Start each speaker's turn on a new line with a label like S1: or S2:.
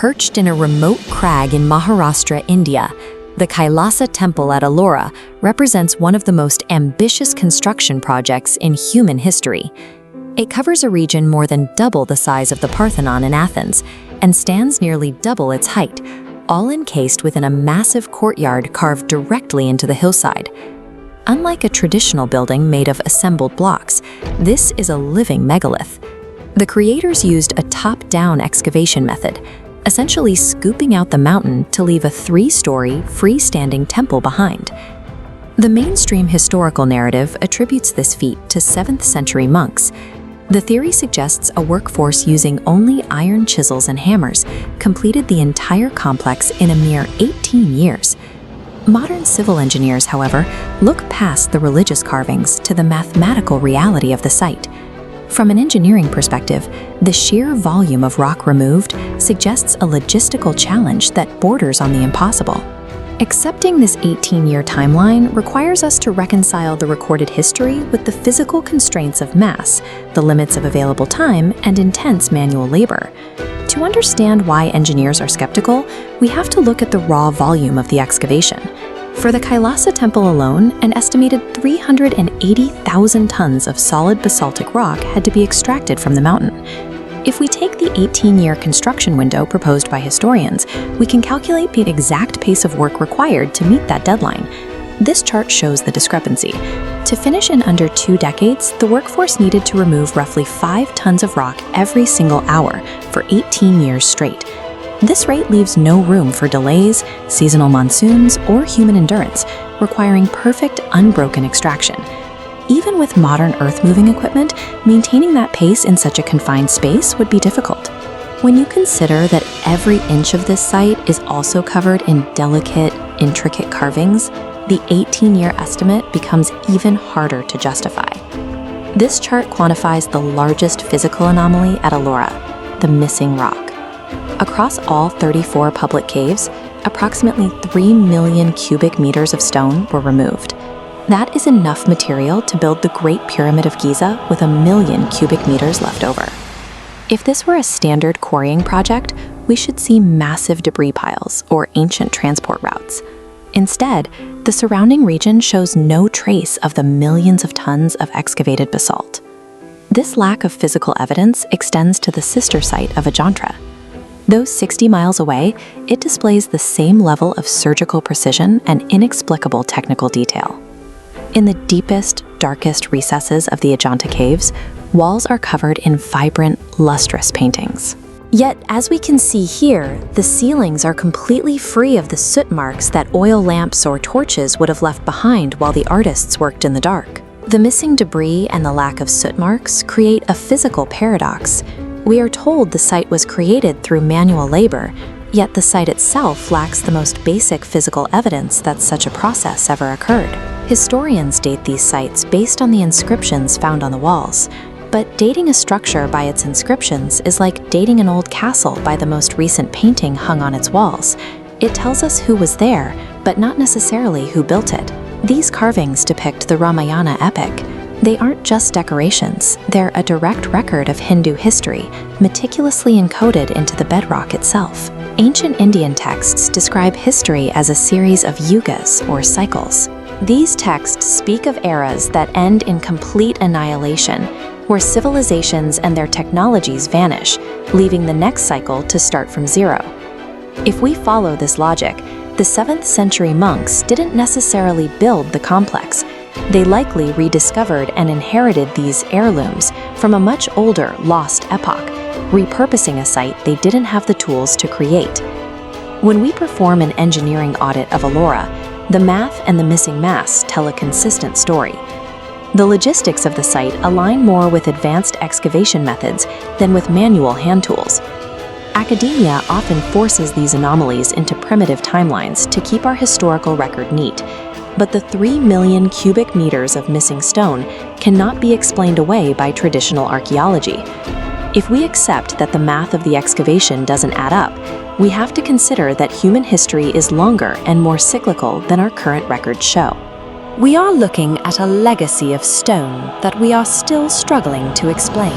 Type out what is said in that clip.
S1: Perched in a remote crag in Maharashtra, India, the Kailasa Temple at Ellora represents one of the most ambitious construction projects in human history. It covers a region more than double the size of the Parthenon in Athens and stands nearly double its height, all encased within a massive courtyard carved directly into the hillside. Unlike a traditional building made of assembled blocks, this is a living megalith. The creators used a top-down excavation method, essentially scooping out the mountain to leave a 3-story, freestanding temple behind. The mainstream historical narrative attributes this feat to 7th century monks. The theory suggests a workforce using only iron chisels and hammers completed the entire complex in a mere 18 years. Modern civil engineers, however, look past the religious carvings to the mathematical reality of the site. From an engineering perspective, the sheer volume of rock removed suggests a logistical challenge that borders on the impossible. Accepting this 18-year timeline requires us to reconcile the recorded history with the physical constraints of mass, the limits of available time, and intense manual labor. To understand why engineers are skeptical, we have to look at the raw volume of the excavation. For the Kailasa Temple alone, an estimated 380,000 tons of solid basaltic rock had to be extracted from the mountain. If we take the 18-year construction window proposed by historians, we can calculate the exact pace of work required to meet that deadline. This chart shows the discrepancy. To finish in under 2 decades, the workforce needed to remove roughly 5 tons of rock every single hour for 18 years straight. This rate leaves no room for delays, seasonal monsoons, or human endurance, requiring perfect, unbroken extraction. Even with modern earth-moving equipment, maintaining that pace in such a confined space would be difficult. When you consider that every inch of this site is also covered in delicate, intricate carvings, the 18-year estimate becomes even harder to justify. This chart quantifies the largest physical anomaly at Ellora, the missing rock. Across all 34 public caves, approximately 3 million cubic meters of stone were removed. That is enough material to build the Great Pyramid of Giza with 1 million cubic meters left over. If this were a standard quarrying project, we should see massive debris piles or ancient transport routes. Instead, the surrounding region shows no trace of the millions of tons of excavated basalt. This lack of physical evidence extends to the sister site of Ajanta. Though 60 miles away, it displays the same level of surgical precision and inexplicable technical detail. In the deepest, darkest recesses of the Ajanta Caves, walls are covered in vibrant, lustrous paintings. Yet, as we can see here, the ceilings are completely free of the soot marks that oil lamps or torches would have left behind while the artists worked in the dark. The missing debris and the lack of soot marks create a physical paradox. We are told the site was created through manual labor, yet the site itself lacks the most basic physical evidence that such a process ever occurred. Historians date these sites based on the inscriptions found on the walls, but dating a structure by its inscriptions is like dating an old castle by the most recent painting hung on its walls. It tells us who was there, but not necessarily who built it. These carvings depict the Ramayana epic. They aren't just decorations, they're a direct record of Hindu history, meticulously encoded into the bedrock itself. Ancient Indian texts describe history as a series of yugas, or cycles. These texts speak of eras that end in complete annihilation, where civilizations and their technologies vanish, leaving the next cycle to start from zero. If we follow this logic, the 7th century monks didn't necessarily build the complex. They likely rediscovered and inherited these heirlooms from a much older, lost epoch, repurposing a site they didn't have the tools to create. When we perform an engineering audit of Ellora, the math and the missing mass tell a consistent story. The logistics of the site align more with advanced excavation methods than with manual hand tools. Academia often forces these anomalies into primitive timelines to keep our historical record neat. But the 3 million cubic meters of missing stone cannot be explained away by traditional archaeology. If we accept that the math of the excavation doesn't add up, we have to consider that human history is longer and more cyclical than our current records show. We are looking at a legacy of stone that we are still struggling to explain.